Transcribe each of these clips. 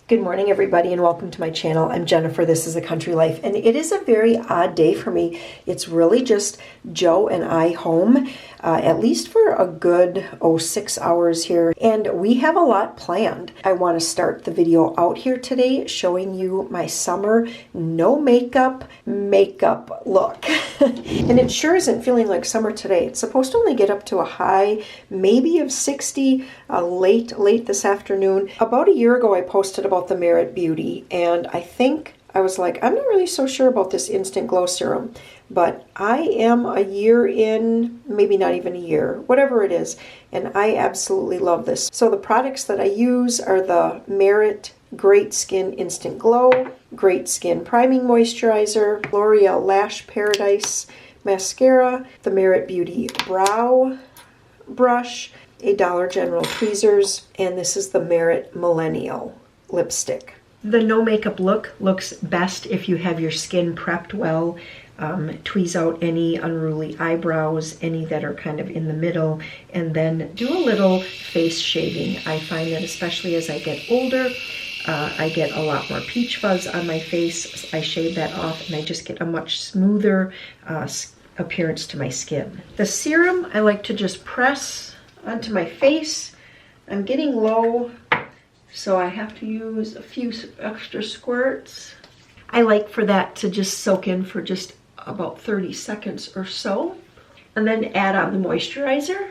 Good morning, everybody, and welcome to my channel. I'm Jennifer. This is A Country Life, and it is a very odd day for me. It's really just Joe and I home, at least for a good, 6 hours here, and we have a lot planned. I want to start the video out here today showing you my summer no makeup look. And it sure isn't feeling like summer today. It's supposed to only get up to a high maybe of 60 late this afternoon. About a year ago I posted about the Merit Beauty, and I think I was like, I'm not really so sure about this instant glow serum, but I am a year in, maybe not even a year, whatever it is, and I absolutely love this. So the products that I use are the Merit Great Skin Instant Glow, Great Skin Priming Moisturizer, L'Oreal Lash Paradise Mascara, the Merit Beauty Brow Brush, a Dollar General Tweezers, and this is the Merit Millennial Lipstick. The no makeup look looks best if you have your skin prepped well. Tweeze out any unruly eyebrows, any that are kind of in the middle, and then do a little face shaving. I find that especially as I get older, I get a lot more peach fuzz on my face. I shave that off and I just get a much smoother appearance to my skin. The serum I like to just press onto my face. I'm getting low, so I have to use a few extra squirts. I like for that to just soak in for just about 30 seconds or so, and then add on the moisturizer.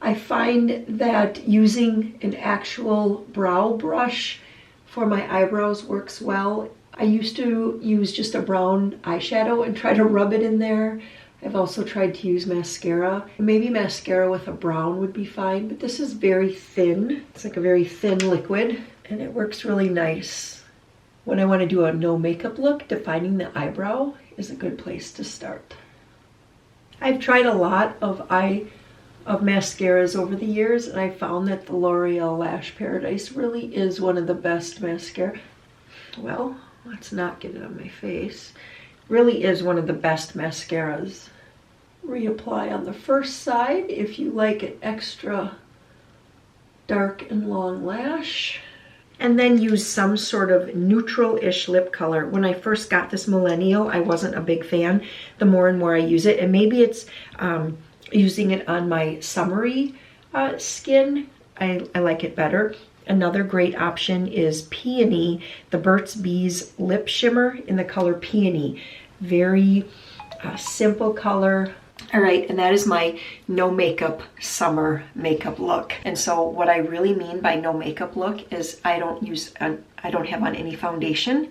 I find that using an actual brow brush for my eyebrows works well. I used to use just a brown eyeshadow and try to rub it in there. I've also tried to use mascara. Maybe mascara with a brown would be fine, but this is very thin. It's like a very thin liquid, and it works really nice. When I want to do a no makeup look, defining the eyebrow is a good place to start. I've tried a lot of mascaras over the years, and I found that the L'Oreal Lash Paradise really is one of the best mascara. Well, let's not get it on my face. Really is one of the best mascaras. Reapply on the first side if you like an extra dark and long lash. And then use some sort of neutral-ish lip color. When I first got this Millennial, I wasn't a big fan. The more and more I use it, and maybe it's using it on my summery skin, I like it better. Another great option is Peony, the Burt's Bees Lip Shimmer in the color Peony. Very simple color. All right, and that is my no makeup summer makeup look. And so what I really mean by no makeup look is I don't have on any foundation.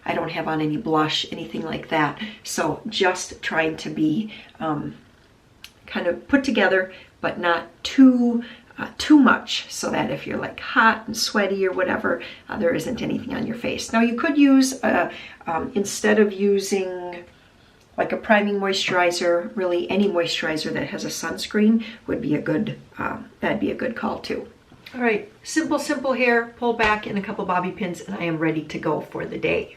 I don't have on any blush, anything like that. So just trying to be kind of put together, but not too much, so that if you're like hot and sweaty or whatever, there isn't anything on your face. Now you could use, instead of using like a priming moisturizer, really any moisturizer that has a sunscreen would be a good, that'd be a good call too. All right, simple hair, pull back in a couple bobby pins, and I am ready to go for the day.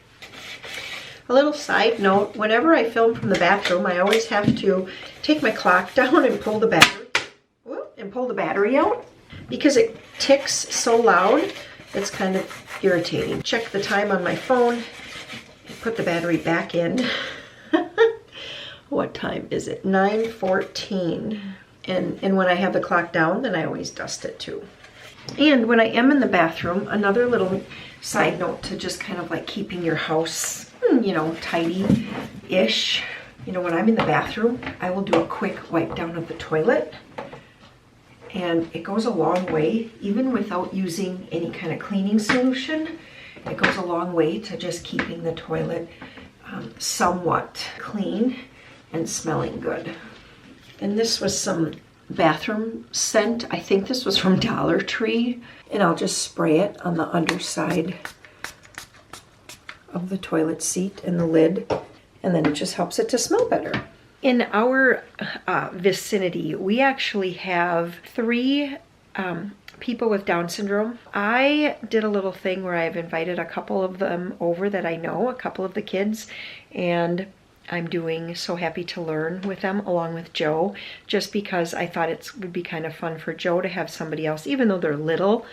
A little side note, whenever I film from the bathroom, I always have to take my clock down and pull the battery out, because it ticks so loud. It's kind of irritating. Check the time on my phone, put the battery back in. What time is it? 9:14. And when I have the clock down, then I always dust it too. And when I am in the bathroom, another little side note to just kind of like keeping your house, you know, tidy-ish. You know, when I'm in the bathroom, I will do a quick wipe down of the toilet. And it goes a long way, even without using any kind of cleaning solution. It goes a long way to just keeping the toilet somewhat clean and smelling good. And this was some bathroom scent. I think this was from Dollar Tree. And I'll just spray it on the underside of the toilet seat and the lid. And then it just helps it to smell better. In our vicinity, we actually have 3 people with Down syndrome. I did a little thing where I've invited a couple of them over that I know, a couple of the kids, and I'm doing So Happy to Learn with them along with Joe, just because I thought it would be kind of fun for Joe to have somebody else, even though they're little,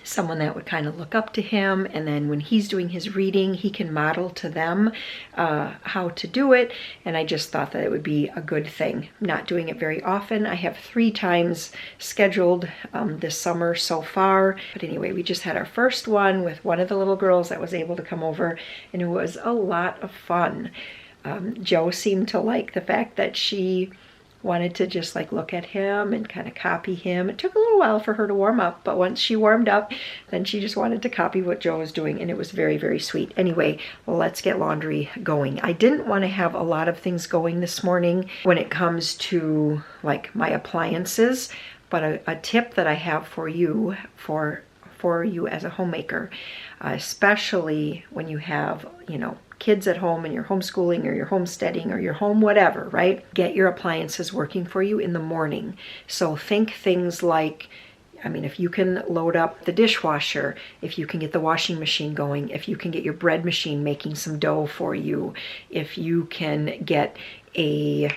someone that would kind of look up to him, and then when he's doing his reading, he can model to them how to do it. And I just thought that it would be a good thing. I'm not doing it very often. I have 3 times scheduled this summer so far. But anyway, we just had our first one with one of the little girls that was able to come over, and it was a lot of fun. Joe seemed to like the fact that she wanted to just like look at him and kind of copy him. It took a little while for her to warm up, but once she warmed up, then she just wanted to copy what Joe was doing, and it was very, very sweet. Anyway, let's get laundry going. I didn't want to have a lot of things going this morning when it comes to like my appliances, but a tip that I have for you, for you as a homemaker, especially when you have, you know, kids at home and you're homeschooling or you're homesteading or you're home whatever, right? Get your appliances working for you in the morning. So think things like, I mean, if you can load up the dishwasher, if you can get the washing machine going, if you can get your bread machine making some dough for you, if you can get a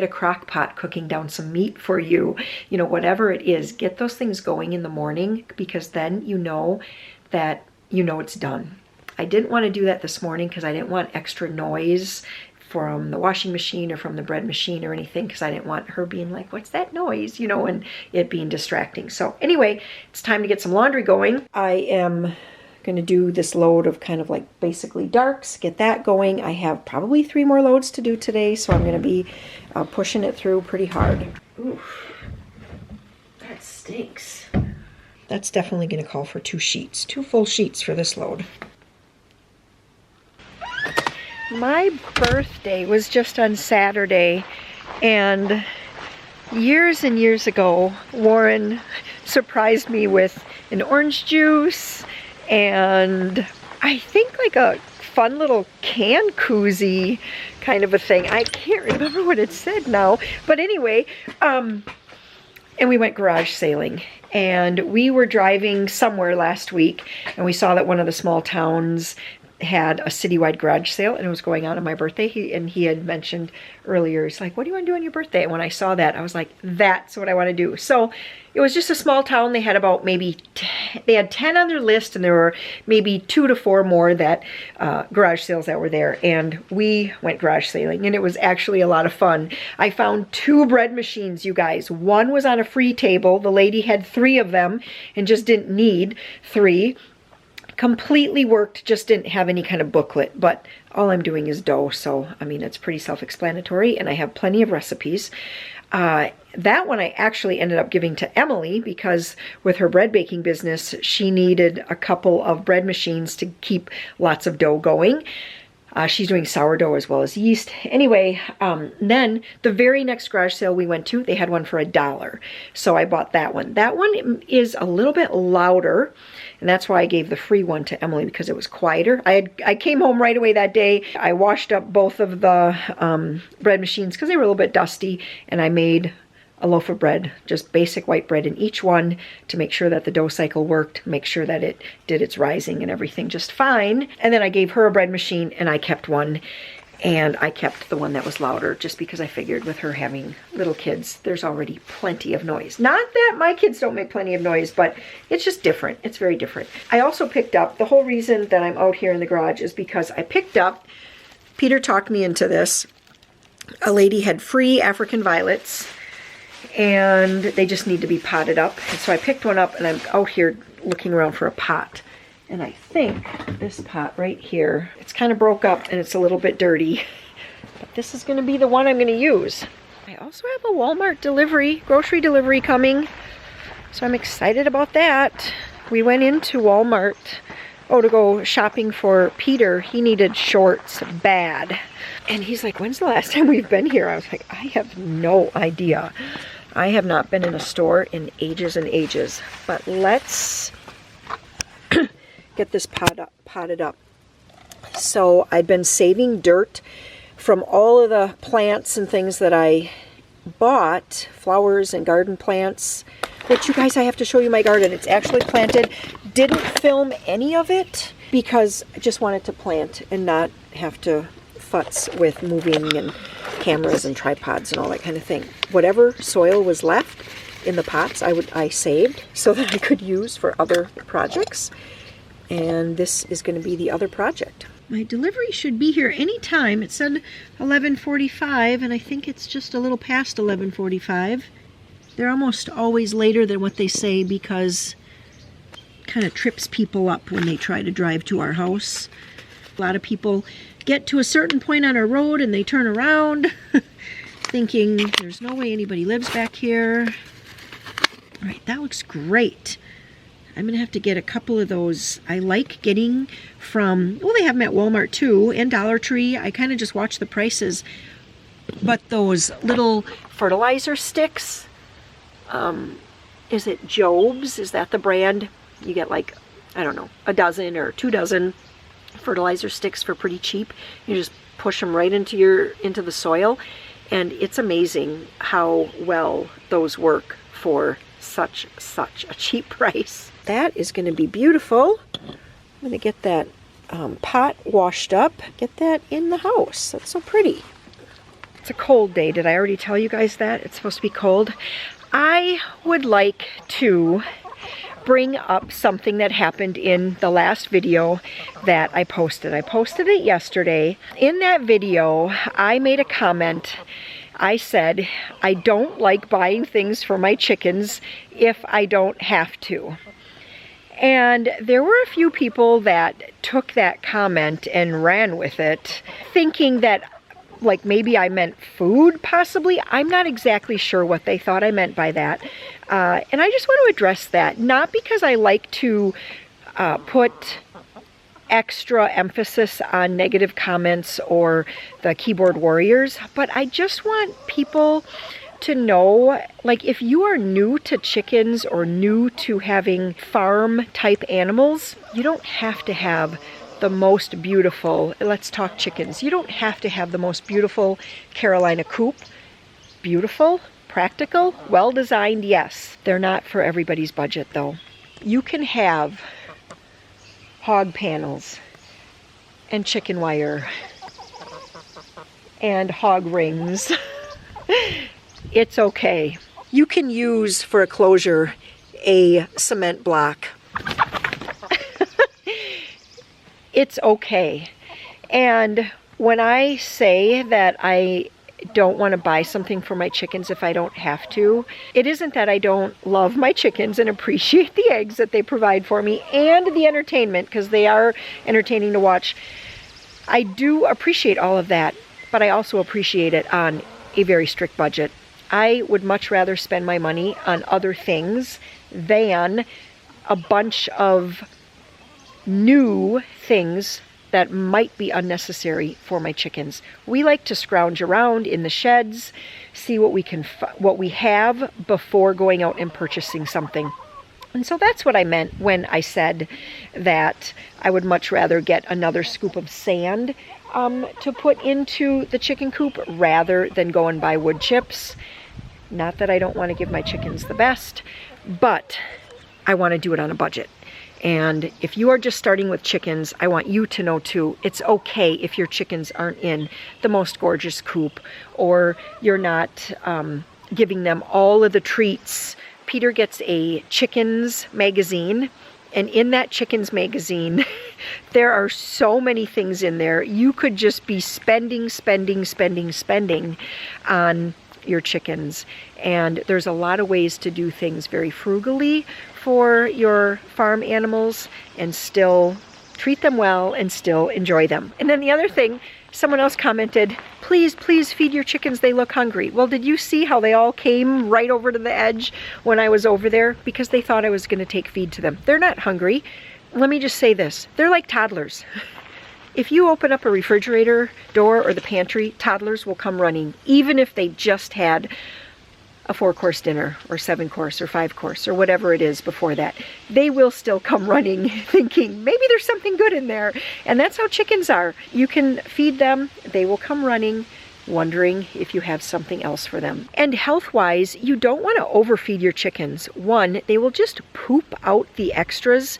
crock pot cooking down some meat for you, you know, whatever it is, get those things going in the morning, because then you know that it's done. I didn't want to do that this morning because I didn't want extra noise from the washing machine or from the bread machine or anything, because I didn't want her being like, what's that noise, you know, and it being distracting. So anyway, it's time to get some laundry going. I am going to do this load of kind of like basically darks, get that going. I have probably 3 more loads to do today, so I'm going to be pushing it through pretty hard. Oof, that stinks. That's definitely going to call for 2 sheets, 2 full sheets for this load. My birthday was just on Saturday, and years and years ago, Warren surprised me with an orange juice and I think like a fun little can koozie kind of a thing. I can't remember what it said now, but anyway, and we went garage sailing, and we were driving somewhere last week, and we saw that one of the small towns had a citywide garage sale, and it was going on my birthday. He had mentioned earlier, he's like, what do you want to do on your birthday? And when I saw that, I was like, that's what I want to do. So it was just a small town. They had about they had 10 on their list, and there were maybe 2 to 4 more that garage sales that were there. And we went garage sailing, and it was actually a lot of fun. I found 2 bread machines, you guys. One was on a free table. The lady had 3 of them and just didn't need 3. Completely worked, just didn't have any kind of booklet, but all I'm doing is dough, so I mean, it's pretty self-explanatory, and I have plenty of recipes. That one I actually ended up giving to Emily, because with her bread baking business, she needed a couple of bread machines to keep lots of dough going. She's doing sourdough as well as yeast. Anyway, then the very next garage sale we went to, they had one for $1. So I bought that one. That one is a little bit louder, and that's why I gave the free one to Emily, because it was quieter. I came home right away that day. I washed up both of the bread machines because they were a little bit dusty, and I made a loaf of bread, just basic white bread in each one, to make sure that the dough cycle worked, make sure that it did its rising and everything just fine. And then I gave her a bread machine, and I kept one, and I kept the one that was louder, just because I figured with her having little kids, there's already plenty of noise. Not that my kids don't make plenty of noise, but it's just different. It's very different. I also picked up, the whole reason that I'm out here in the garage is because I picked up, Peter talked me into this, a lady had free African violets, and they just need to be potted up. And so I picked one up, and I'm out here looking around for a pot. And I think this pot right here, it's kind of broke up and it's a little bit dirty, but this is going to be the one I'm going to use. I also have a Walmart delivery, grocery delivery coming, so I'm excited about that. We went into Walmart, to go shopping for Peter. He needed shorts bad. And he's like, when's the last time we've been here? I was like, I have no idea. I have not been in a store in ages and ages. But let's get this potted up. So I've been saving dirt from all of the plants and things that I bought, flowers and garden plants, which, you guys, I have to show you my garden. It's actually planted. Didn't film any of it because I just wanted to plant and not have to futz with moving and cameras and tripods and all that kind of thing. Whatever soil was left, in the pots I saved so that I could use for other projects. And this is going to be the other project. My delivery should be here anytime. It said 11:45, and I think it's just a little past 11:45. They're almost always later than what they say because it kind of trips people up when they try to drive to our house. A lot of people get to a certain point on our road and they turn around thinking there's no way anybody lives back here. All right, that looks great. I'm going to have to get a couple of those. I like getting from, well, they have them at Walmart too, and Dollar Tree. I kind of just watch the prices. But those little fertilizer sticks, is it Job's? Is that the brand? You get like, I don't know, a dozen or 2 dozen fertilizer sticks for pretty cheap. You just push them right into the soil. And it's amazing how well those work for such a cheap price. That is going to be beautiful. I'm going to get that pot washed up, get that in the house. That's so pretty. It's a cold day. Did I already tell you guys that? It's supposed to be cold. I would like to bring up something that happened in the last video that I posted. I posted it yesterday. In that video, I made a comment. I said, I don't like buying things for my chickens if I don't have to. And there were a few people that took that comment and ran with it, thinking that like maybe I meant food, possibly. I'm not exactly sure what they thought I meant by that. And I just want to address that, not because I like to put extra emphasis on negative comments or the keyboard warriors, but I just want people to know, like, if you are new to chickens or new to having farm type animals, you don't have to have the most beautiful, let's talk chickens, you don't have to have the most beautiful Carolina coop. Beautiful, practical, well designed, yes. They're not for everybody's budget though. You can have hog panels and chicken wire and hog rings. It's okay. You can use for a closure a cement block. It's okay. And when I say that I don't want to buy something for my chickens if I don't have to, it isn't that I don't love my chickens and appreciate the eggs that they provide for me and the entertainment, because they are entertaining to watch. I do appreciate all of that, but I also appreciate it on a very strict budget. I would much rather spend my money on other things than a bunch of new things that might be unnecessary for my chickens. We like to scrounge around in the sheds, see what we have before going out and purchasing something. And so that's what I meant when I said that I would much rather get another scoop of sand to put into the chicken coop rather than go and buy wood chips. Not that I don't want to give my chickens the best, but I want to do it on a budget. And if you are just starting with chickens, I want you to know too, it's okay if your chickens aren't in the most gorgeous coop, or you're not giving them all of the treats. Peter gets a chickens magazine, and in that chickens magazine, there are so many things in there. You could just be spending on your chickens. And there's a lot of ways to do things very frugally for your farm animals and still treat them well and still enjoy them. And then the other thing, someone else commented, please feed your chickens, they look hungry. Well, did you see how they all came right over to the edge when I was over there? Because they thought I was going to take feed to them. They're not hungry. Let me just say this, they're like toddlers. If you open up a refrigerator door or the pantry, toddlers will come running, even if they just had a 4-course dinner or 7-course or 5-course or whatever it is before that. They will still come running thinking maybe there's something good in there. And that's how chickens are. You can feed them, they will come running wondering if you have something else for them. And health-wise, you don't want to overfeed your chickens. One, they will just poop out the extras.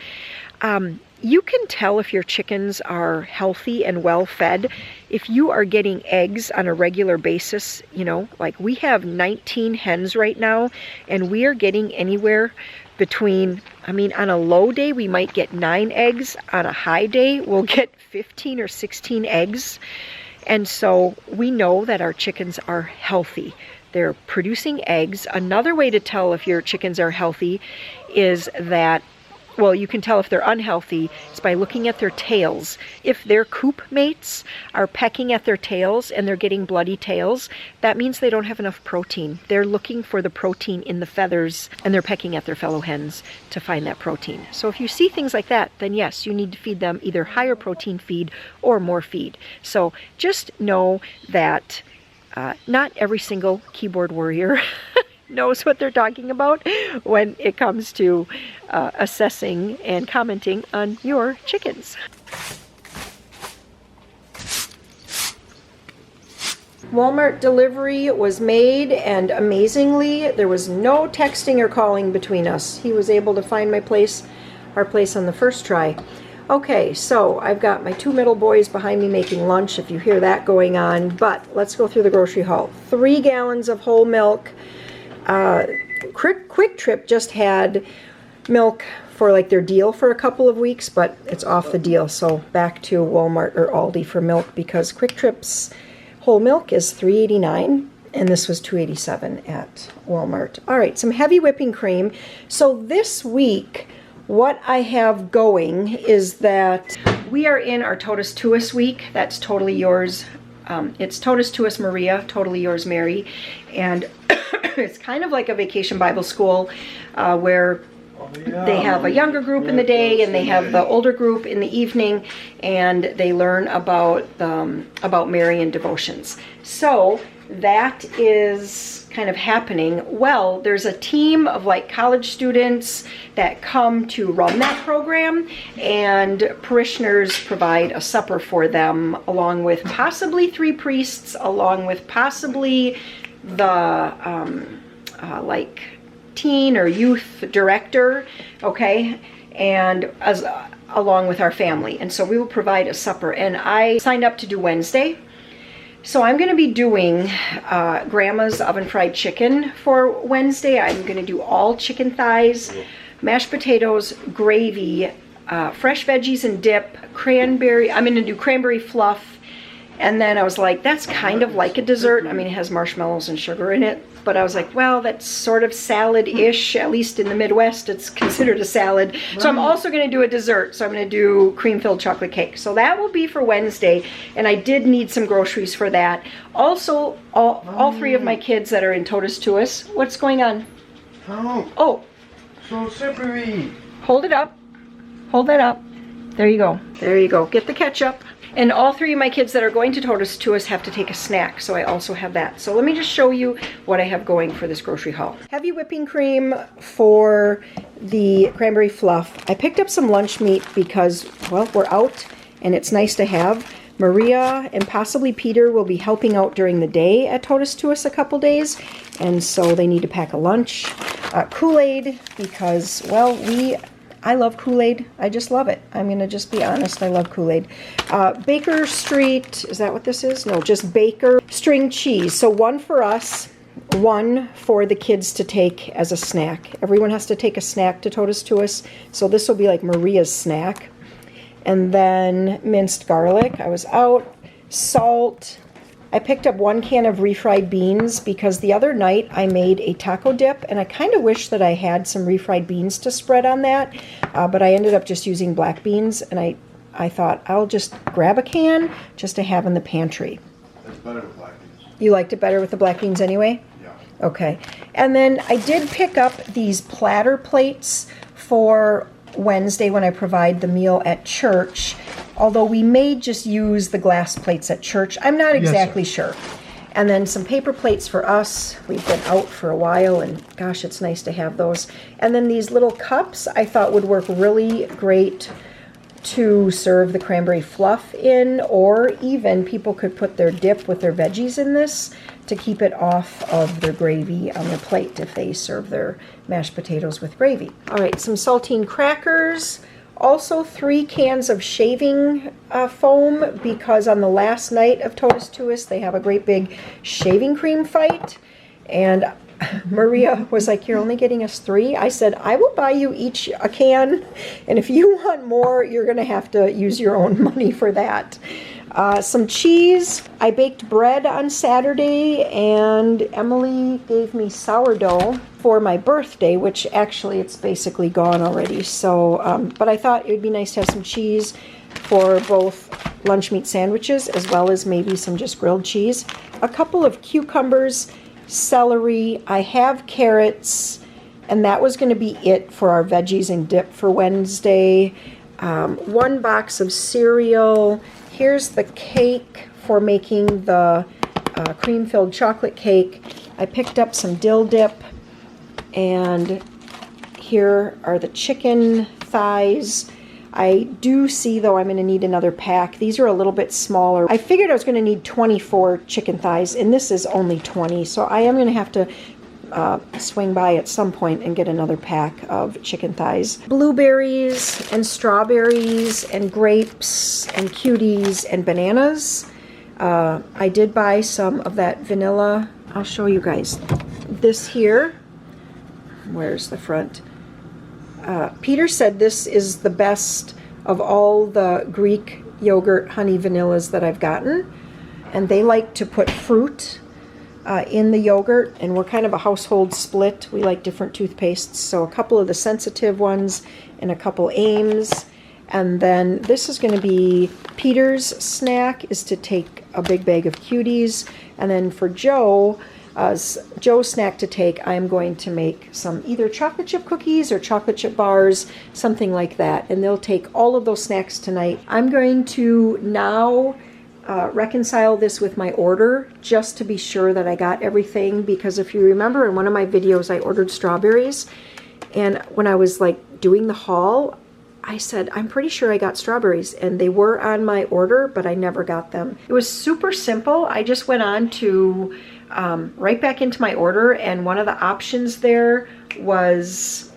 You can tell if your chickens are healthy and well fed if you are getting eggs on a regular basis. You know, like we have 19 hens right now, and we are getting anywhere between, I mean, on a low day we might get 9 eggs. On a high day we'll get 15 or 16 eggs. And so we know that our chickens are healthy. They're producing eggs. Another way to tell if your chickens are healthy is that, well, you can tell if they're unhealthy is by looking at their tails. If their coop mates are pecking at their tails and they're getting bloody tails, that means they don't have enough protein. They're looking for the protein in the feathers, and they're pecking at their fellow hens to find that protein. So if you see things like that, then yes, you need to feed them either higher protein feed or more feed. So just know that not every single keyboard warrior knows what they're talking about when it comes to assessing and commenting on your chickens. Walmart delivery was made, and amazingly there was no texting or calling between us. He was able to find our place on the first try. Okay, so I've got my 2 middle boys behind me making lunch, if you hear that going on, but let's go through the grocery haul. 3 gallons of whole milk. Quick Trip just had milk for like their deal for a couple of weeks, but it's off the deal, so back to Walmart or Aldi for milk, because Quick Trip's whole milk is $3.89 and this was $2.87 at Walmart. All right, some heavy whipping cream. So this week what I have going is that we are in our Totus Tuus week. That's totally yours. It's Totus Tuus Maria, totally yours Mary, and it's kind of like a vacation Bible school where they have a younger group in the day and they have the older group in the evening, and they learn about Mary and devotions. So that is kind of happening. Well, there's a team of like college students that come to run that program, and parishioners provide a supper for them, along with possibly 3 priests, along with possibly the like teen or youth director, okay, and along with our family. And so we will provide a supper, and I signed up to do Wednesday. So I'm going to be doing Grandma's oven fried chicken for Wednesday. I'm going to do all chicken thighs, mashed potatoes, gravy, fresh veggies and dip, cranberry. I'm going to do cranberry fluff. And then I was like, that's kind of like a dessert. I mean, it has marshmallows and sugar in it. But I was like, well, that's sort of salad-ish. At least in the Midwest, it's considered a salad. So I'm also going to do a dessert. So I'm going to do cream-filled chocolate cake. So that will be for Wednesday. And I did need some groceries for that. Also, all 3 of my kids that are in Totus Tuus. What's going on? Oh. So slippery. Hold it up. Hold that up. There you go. There you go. Get the ketchup. And all 3 of my kids that are going to Totus Tuus have to take a snack, so I also have that. So let me just show you what I have going for this grocery haul. Heavy whipping cream for the cranberry fluff. I picked up some lunch meat because, well, we're out and it's nice to have. Maria and possibly Peter will be helping out during the day at Totus Tuus a couple days, and so they need to pack a lunch. Kool-Aid, because, well, I love Kool-Aid. I just love it. I'm going to just be honest. I love Kool-Aid. Baker Street, is that what this is? No, just Baker string cheese. So 1 for us, 1 for the kids to take as a snack. Everyone has to take a snack to Totus Tuus. So this will be like Maria's snack. And then minced garlic. I was out. Salt. I picked up 1 can of refried beans because the other night I made a taco dip, and I kind of wish that I had some refried beans to spread on that, but I ended up just using black beans, and I thought I'll just grab a can just to have in the pantry. That's better with black beans. You liked it better with the black beans anyway? Yeah. Okay. And then I did pick up these platter plates for Wednesday when I provide the meal at church, although we may just use the glass plates at church. I'm not exactly sure. And then some paper plates for us. We've been out for a while, and gosh, it's nice to have those. And then these little cups I thought would work really great to serve the cranberry fluff in, or even people could put their dip with their veggies in this to keep it off of their gravy on their plate if they serve their mashed potatoes with gravy. All right, some saltine crackers, Also 3 cans of shaving foam, because on the last night of Totus Tuus they have a great big shaving cream fight, and Maria was like, "You're only getting us 3?" I said, "I will buy you each a can, and if you want more, you're gonna have to use your own money for that." Some cheese. I baked bread on Saturday, and Emily gave me sourdough for my birthday, which actually it's basically gone already. So, but I thought it would be nice to have some cheese for both lunch meat sandwiches as well as maybe some just grilled cheese. A couple of cucumbers, celery. I have carrots, and that was going to be it for our veggies and dip for Wednesday. 1 box of cereal. Here's the cake for making the cream-filled chocolate cake. I picked up some dill dip, and here are the chicken thighs. I do see, though, I'm going to need another pack. These are a little bit smaller. I figured I was going to need 24 chicken thighs, and this is only 20, so I am going to have to swing by at some point and get another pack of chicken thighs. Blueberries and strawberries and grapes and cuties and bananas. I did buy some of that vanilla. I'll show you guys. This here, where's the front? Peter said this is the best of all the Greek yogurt honey vanillas that I've gotten, and they like to put fruit in the yogurt, and we're kind of a household split. We like different toothpastes, so a couple of the sensitive ones and a couple Ames. And then this is going to be Peter's snack, is to take a big bag of cuties. And then for Joe's snack to take, I'm going to make some either chocolate chip cookies or chocolate chip bars, something like that. And they'll take all of those snacks tonight. I'm going to now reconcile this with my order just to be sure that I got everything, because if you remember in one of my videos I ordered strawberries, and when I was like doing the haul I said I'm pretty sure I got strawberries, and they were on my order but I never got them. It was super simple. I just went on to right back into my order, and one of the options there was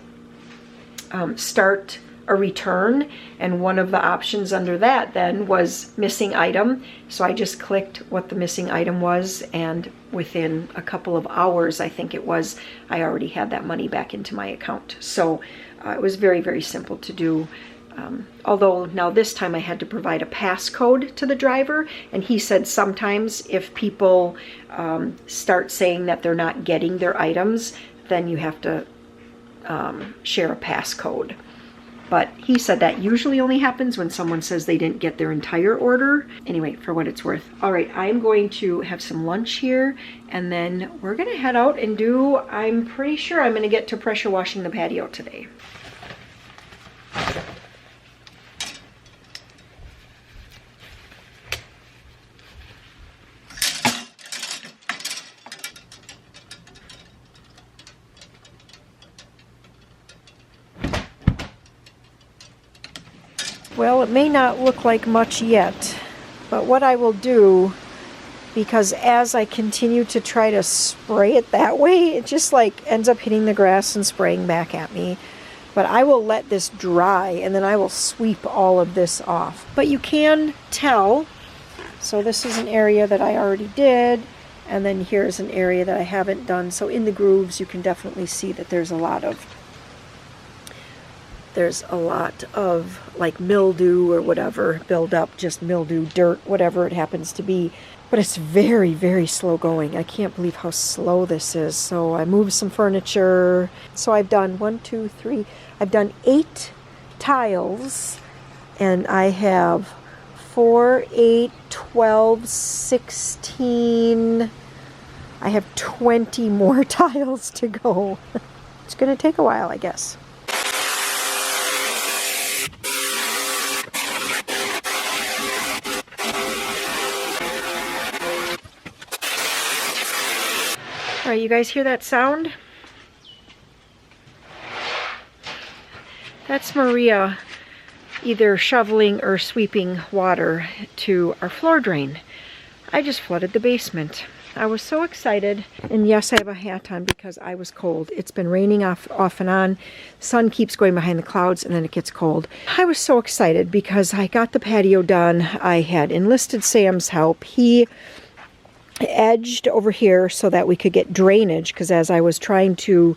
start a return, and one of the options under that then was missing item. So I just clicked what the missing item was, and within a couple of hours, I think it was, I already had that money back into my account. So it was very, very simple to do. Although now this time I had to provide a passcode to the driver, and he said sometimes if people start saying that they're not getting their items, then you have to share a passcode. But he said that usually only happens when someone says they didn't get their entire order. Anyway, for what it's worth. All right, I'm going to have some lunch here, and then we're going to head out and do, I'm pretty sure I'm going to get to pressure washing the patio today. Well, it may not look like much yet, but what I will do, because as I continue to try to spray it that way, it just like ends up hitting the grass and spraying back at me. But I will let this dry, and then I will sweep all of this off. But you can tell, so this is an area that I already did, and then here's an area that I haven't done. So in the grooves, you can definitely see that there's a lot of like mildew or whatever build up, just mildew, dirt, whatever it happens to be. But it's very, very slow going. I can't believe how slow this is. So I moved some furniture. So I've done 8 tiles, and I have 4, 8, 12, 16. I have 20 more tiles to go. It's going to take a while, I guess. All right, you guys hear that sound? That's Maria either shoveling or sweeping water to our floor drain. I just flooded the basement. I was so excited. And yes, I have a hat on because I was cold. It's been raining off and on. Sun keeps going behind the clouds and then it gets cold. I was so excited because I got the patio done. I had enlisted Sam's help. He edged over here so that we could get drainage, because as I was trying to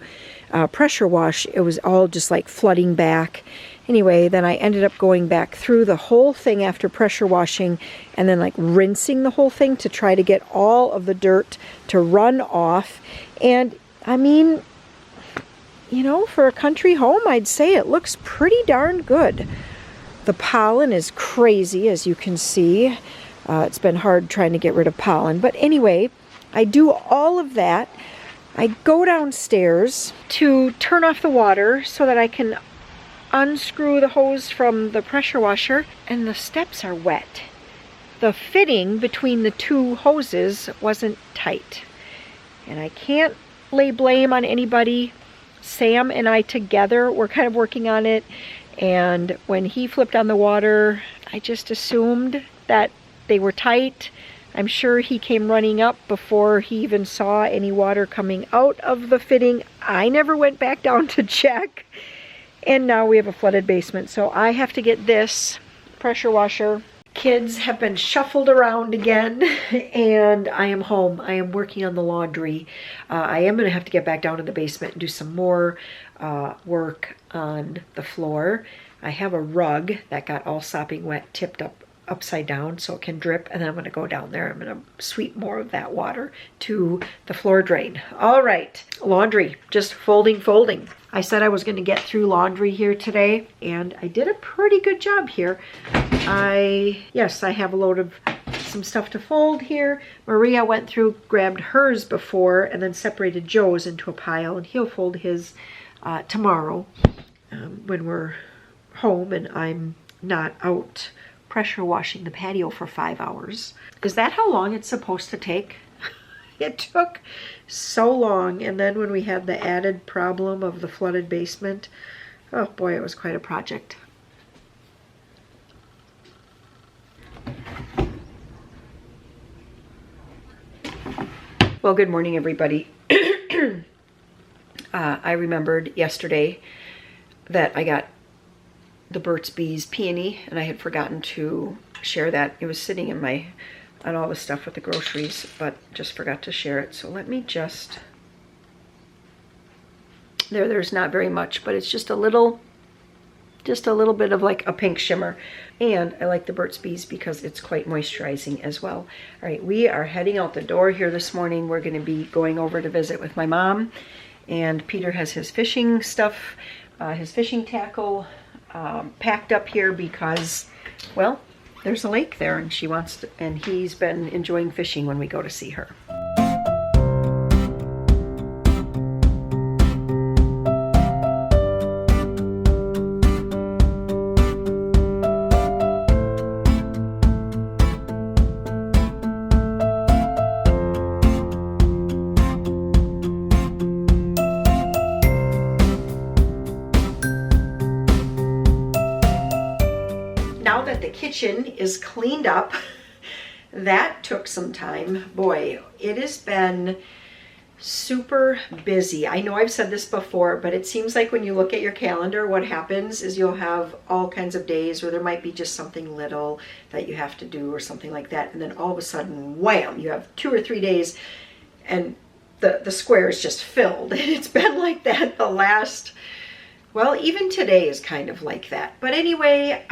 pressure wash, it was all just like flooding back. Anyway, then I ended up going back through the whole thing after pressure washing and then like rinsing the whole thing to try to get all of the dirt to run off. And I mean, you know, for a country home, I'd say it looks pretty darn good. The pollen is crazy, as you can see. It's been hard trying to get rid of pollen. But anyway, I do all of that. I go downstairs to turn off the water so that I can unscrew the hose from the pressure washer, and the steps are wet. The fitting between the two hoses wasn't tight. And I can't lay blame on anybody. Sam and I together were kind of working on it. And when he flipped on the water, I just assumed that they were tight. I'm sure he came running up before he even saw any water coming out of the fitting. I never went back down to check. And now we have a flooded basement. So I have to get this pressure washer. Kids have been shuffled around again and I am home. I am working on the laundry. I am going to have to get back down to the basement and do some more work on the floor. I have a rug that got all sopping wet, tipped upside down so it can drip, and then I'm going to go down there. I'm going to sweep more of that water to the floor drain. All right, laundry, just folding. I said I was going to get through laundry here today, and I did a pretty good job here. Yes, I have a load of some stuff to fold here. Maria went through, grabbed hers before, and then separated Joe's into a pile, and he'll fold his tomorrow when we're home and I'm not out pressure washing the patio for 5 hours. Is that how long it's supposed to take? It took so long. And then when we had the added problem of the flooded basement, oh boy, it was quite a project. Well, good morning, everybody. I remembered yesterday that I got the Burt's Bees peony, and I had forgotten to share that. It was sitting in on all the stuff with the groceries, but just forgot to share it. So let me just, there's not very much, but it's just a little bit of like a pink shimmer. And I like the Burt's Bees because it's quite moisturizing as well. All right, we are heading out the door here this morning. We're going to be going over to visit with my mom, and Peter has his fishing stuff, his fishing tackle packed up here because, well, there's a lake there and she wants to, and he's been enjoying fishing when we go to see her. Now that the kitchen is cleaned up, that took some time. Boy, it has been super busy. I know I've said this before, but it seems like when you look at your calendar, what happens is you'll have all kinds of days where there might be just something little that you have to do or something like that. And then all of a sudden, wham, you have 2 or 3 days and the square is just filled. And it's been like that the last, well, even today is kind of like that. But anyway,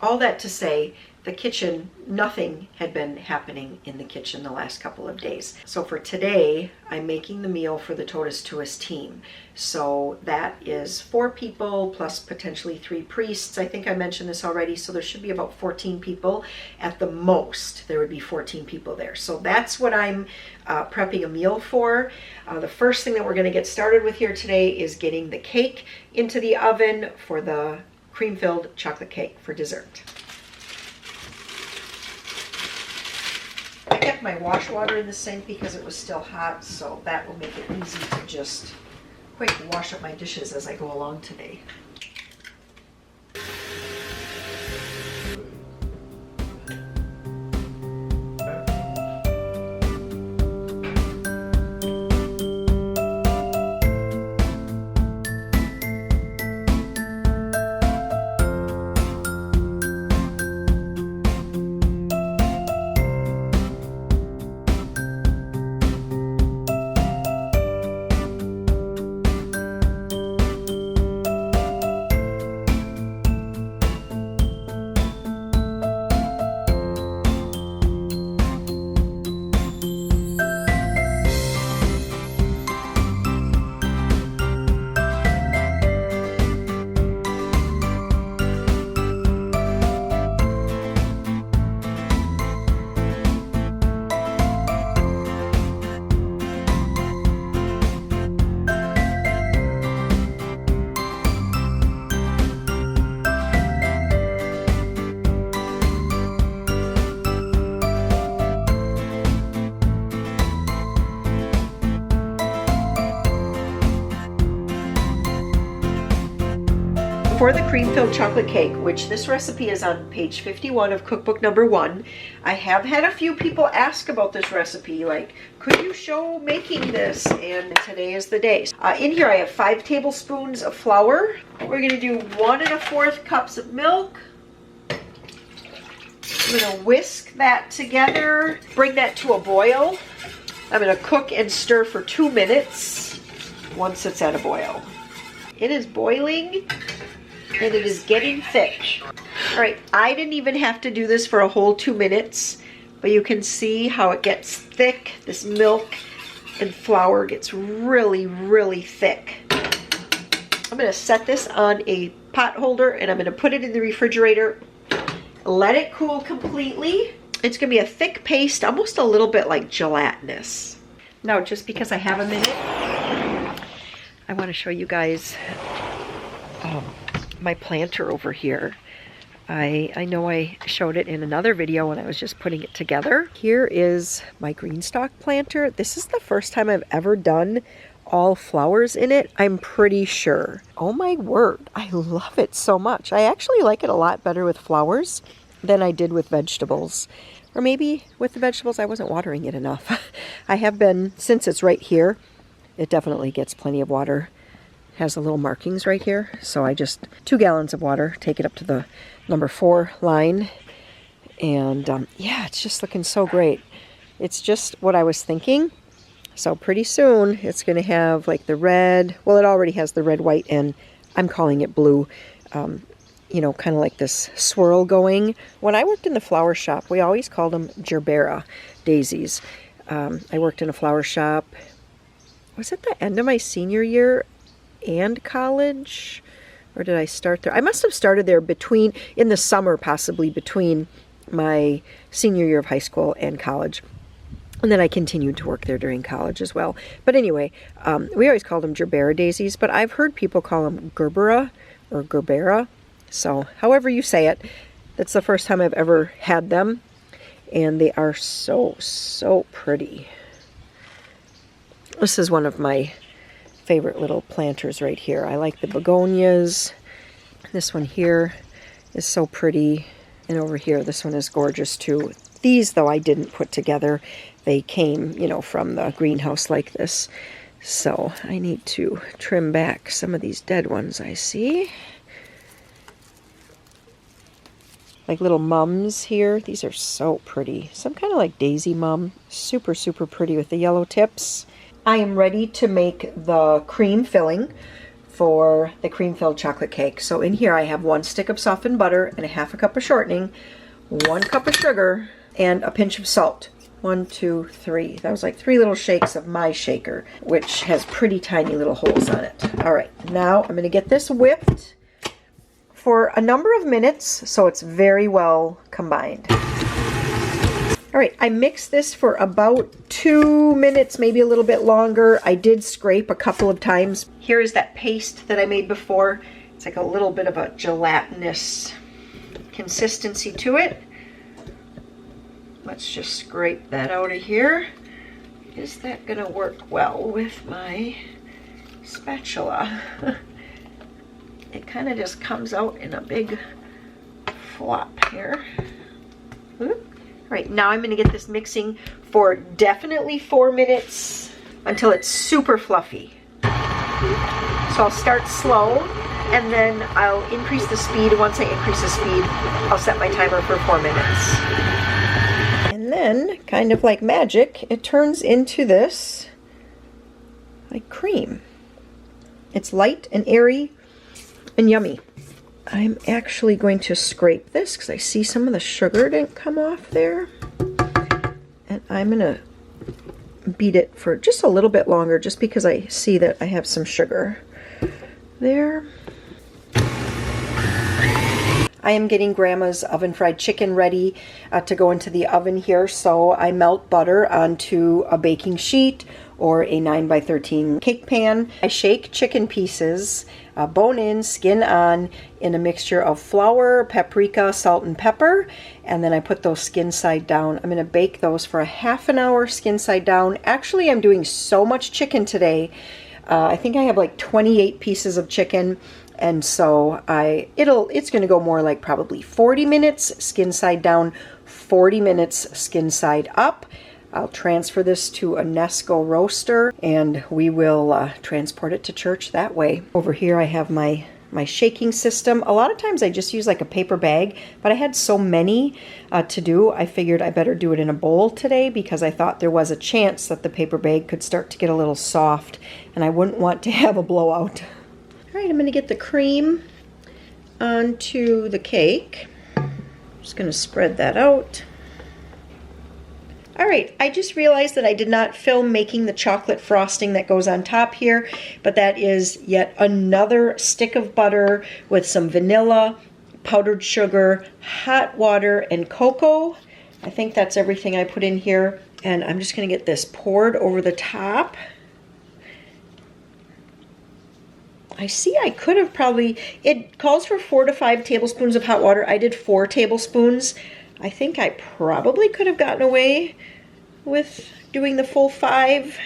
all that to say, the kitchen, nothing had been happening in the kitchen the last couple of days. So for today, I'm making the meal for the Totus Tuus team. So that is 4 people plus potentially 3 priests. I think I mentioned this already. So there should be about 14 people at the most. There would be 14 people there. So that's what I'm prepping a meal for. The first thing that we're going to get started with here today is getting the cake into the oven for the cream-filled chocolate cake for dessert. I kept my wash water in the sink because it was still hot, so that will make it easy to just quick wash up my dishes as I go along today. for the cream-filled chocolate cake, which this recipe is on page 51 of cookbook number 1. I have had a few people ask about this recipe, like, could you show making this? And today is the day. In here I have 5 tablespoons of flour. We're gonna do 1 1/4 cups of milk. I'm gonna whisk that together, bring that to a boil. I'm gonna cook and stir for 2 minutes once it's at a boil. It is boiling and it is getting thick. All right, I didn't even have to do this for a whole 2 minutes, but you can see how it gets thick. This milk and flour gets really, really thick. I'm gonna set this on a pot holder and I'm gonna put it in the refrigerator. Let it cool completely. It's gonna be a thick paste, almost a little bit like gelatinous. Now, just because I have a minute, I wanna show you guys my planter over here. I know I showed it in another video when I was just putting it together. Here is my green stalk planter. This is the first time I've ever done all flowers in it, I'm pretty sure. Oh my word, I love it so much. I actually like it a lot better with flowers than I did with vegetables. Or maybe with the vegetables I wasn't watering it enough. I have been, since it's right here, it definitely gets plenty of water. Has the little markings right here. So I just, 2 gallons of water, take it up to the number 4 line. And yeah, it's just looking so great. It's just what I was thinking. So pretty soon it's going to have like the red, well it already has the red, white, and I'm calling it blue, you know, kind of like this swirl going. When I worked in the flower shop, we always called them gerbera daisies. I worked in a flower shop, was it the end of my senior year and college? Or did I start there? I must have started there between, in the summer possibly, between my senior year of high school and college. And then I continued to work there during college as well. But anyway, we always called them gerbera daisies, but I've heard people call them gerbera or gerbera. So however you say it, that's the first time I've ever had them. And they are so, so pretty. This is one of my favorite little planters right here. I like the begonias. This one here is so pretty. And over here, this one is gorgeous too. These, though, I didn't put together. They came, you know, from the greenhouse like this. So I need to trim back some of these dead ones I see. Like little mums here. These are so pretty. Some kind of like daisy mum. Super, super pretty with the yellow tips. I am ready to make the cream filling for the cream-filled chocolate cake. So in here I have 1 stick of softened butter and a 1/2 cup of shortening, 1 cup of sugar, and a pinch of salt. 1, 2, 3. That was like 3 little shakes of my shaker, which has pretty tiny little holes on it. All right, now I'm going to get this whipped for a number of minutes so it's very well combined. All right, I mixed this for about 2 minutes, maybe a little bit longer. I did scrape a couple of times. Here is that paste that I made before. It's like a little bit of a gelatinous consistency to it. Let's just scrape that out of here. Is that gonna work well with my spatula? It kind of just comes out in a big flop here. Oop. All right, now I'm gonna get this mixing for definitely 4 minutes until it's super fluffy. So I'll start slow and then I'll increase the speed. Once I increase the speed, I'll set my timer for 4 minutes. And then, kind of like magic, it turns into this like cream. It's light and airy and yummy. I'm actually going to scrape this because I see some of the sugar didn't come off there. And I'm going to beat it for just a little bit longer just because I see that I have some sugar there. I am getting Grandma's oven fried chicken ready to go into the oven here. So I melt butter onto a baking sheet or a 9x13 cake pan. I shake chicken pieces, bone in, skin on, in a mixture of flour, paprika, salt, and pepper. And then I put those skin side down. I'm gonna bake those for a ½ hour skin side down. Actually, I'm doing so much chicken today. I think I have like 28 pieces of chicken. And so it's going to go more like probably 40 minutes skin side down, 40 minutes skin side up. I'll transfer this to a Nesco roaster and we will transport it to church that way. Over here I have my shaking system. A lot of times I just use like a paper bag, but I had so many to do, I figured I better do it in a bowl today because I thought there was a chance that the paper bag could start to get a little soft and I wouldn't want to have a blowout. All right, I'm gonna get the cream onto the cake. Just gonna spread that out. All right, I just realized that I did not film making the chocolate frosting that goes on top here, but that is yet another stick of butter with some vanilla, powdered sugar, hot water, and cocoa. I think that's everything I put in here, and I'm just gonna get this poured over the top. I see I could have probably, it calls for 4 to 5 tablespoons of hot water. I did 4 tablespoons. I think I probably could have gotten away with doing the full 5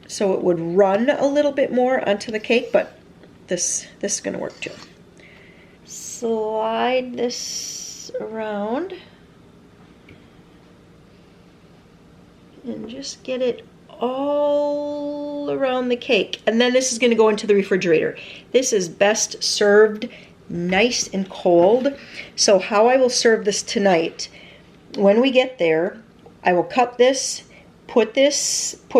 so it would run a little bit more onto the cake, but this is going to work too. Slide this around and just get it all around the cake. And then this is going to go into the refrigerator. This is best served nice and cold. So how I will serve this tonight, when we get there, I will cut this, put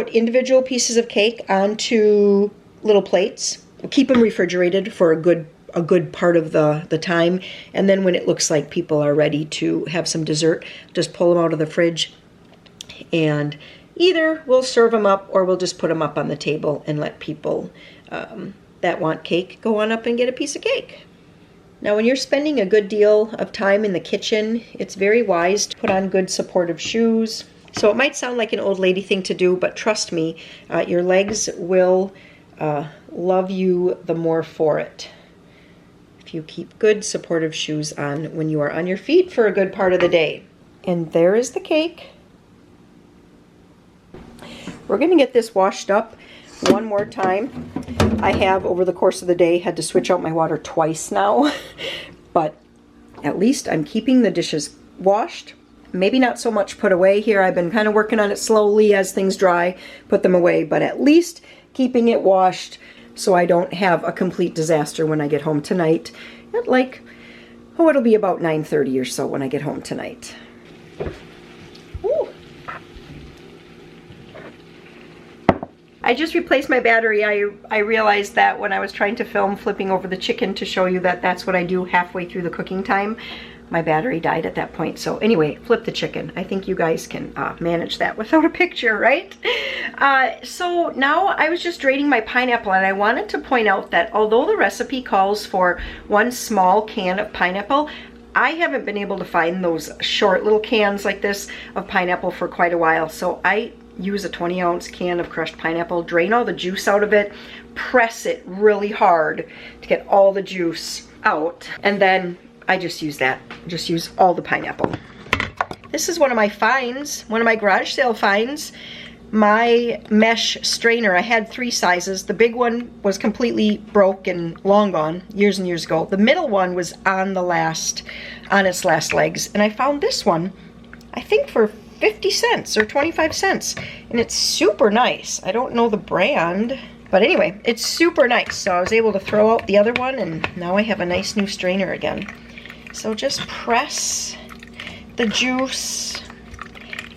individual pieces of cake onto little plates. We'll keep them refrigerated for a good part of the time. And then when it looks like people are ready to have some dessert, just pull them out of the fridge and either we'll serve them up or we'll just put them up on the table and let people that want cake go on up and get a piece of cake. Now when you're spending a good deal of time in the kitchen, it's very wise to put on good supportive shoes. So it might sound like an old lady thing to do, but trust me, your legs will love you the more for it if you keep good supportive shoes on when you are on your feet for a good part of the day. And there is the cake. We're going to get this washed up one more time. I have, over the course of the day, had to switch out my water twice now, but at least I'm keeping the dishes washed. Maybe not so much put away here. I've been kind of working on it slowly as things dry, put them away, but at least keeping it washed so I don't have a complete disaster when I get home tonight. At like, it'll be about 9:30 or so when I get home tonight. Ooh. I just replaced my battery. I realized that when I was trying to film flipping over the chicken to show you that that's what I do halfway through the cooking time. My battery died at that point. So anyway, flip the chicken. I think you guys can manage that without a picture, right? So now I was just draining my pineapple and I wanted to point out that although the recipe calls for 1 small can of pineapple, I haven't been able to find those short little cans like this of pineapple for quite a while. So I use a 20-ounce can of crushed pineapple, drain all the juice out of it, press it really hard to get all the juice out, and then I just use that. Just use all the pineapple. This is one of my finds, one of my garage sale finds. My mesh strainer. I had 3 sizes. The big one was completely broke and long gone, years and years ago. The middle one was on its last legs, and I found this one, I think for 50 cents or 25 cents, and it's super nice. I don't know the brand, but anyway, it's super nice. So I was able to throw out the other one, and now I have a nice new strainer again. So just press the juice.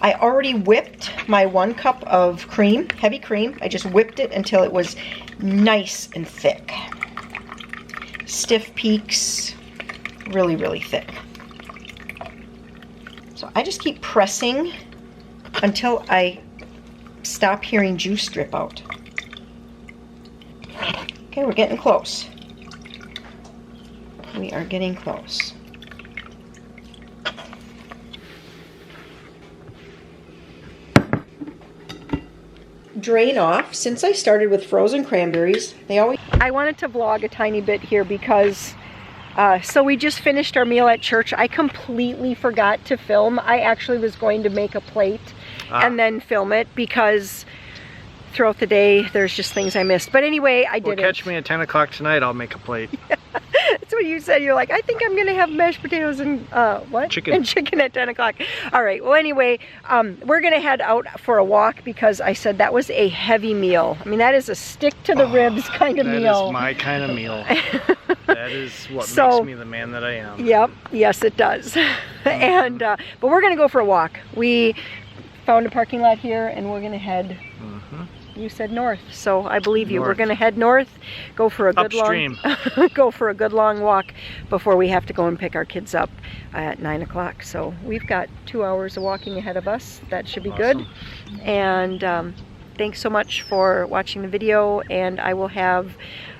I already whipped my 1 cup of cream, heavy cream. I just whipped it until it was nice and thick. Stiff peaks, really, really thick. So I just keep pressing until I stop hearing juice drip out. Okay, we're getting close. We are getting close. Drain off. Since I started with frozen cranberries, I wanted to vlog a tiny bit here because so we just finished our meal at church. I completely forgot to film. I actually was going to make a plate and then film it because throughout the day, there's just things I missed. But anyway, I Well, did catch it. me at 10 o'clock tonight. I'll make a plate. That's what you said. You're like, I think I'm gonna have mashed potatoes and what? Chicken. And chicken at 10 o'clock. All right. Well, anyway, we're gonna head out for a walk because I said that was a heavy meal. I mean, that is a stick to the ribs kind of meal. That is my kind of meal. That is what So- makes me the man that I am. Yep. Yes, it does. And but we're gonna go for a walk. We found a parking lot here, and we're gonna head. You said north, so I believe you. We're North. gonna head north, go for a good Upstream. go for a good long walk before we have to go and pick our kids up at 9 o'clock. So we've got 2 hours of walking ahead of us. That should be good. And thanks so much for watching the video. And I will have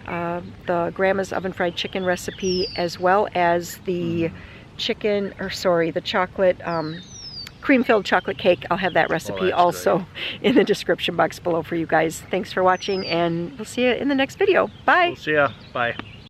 the Grandma's oven fried chicken recipe, as well as the the chocolate. Cream-filled chocolate cake. I'll have that recipe that's also in the description box below for you guys. Thanks for watching, and we'll see you in the next video. Bye. We'll see ya. Bye.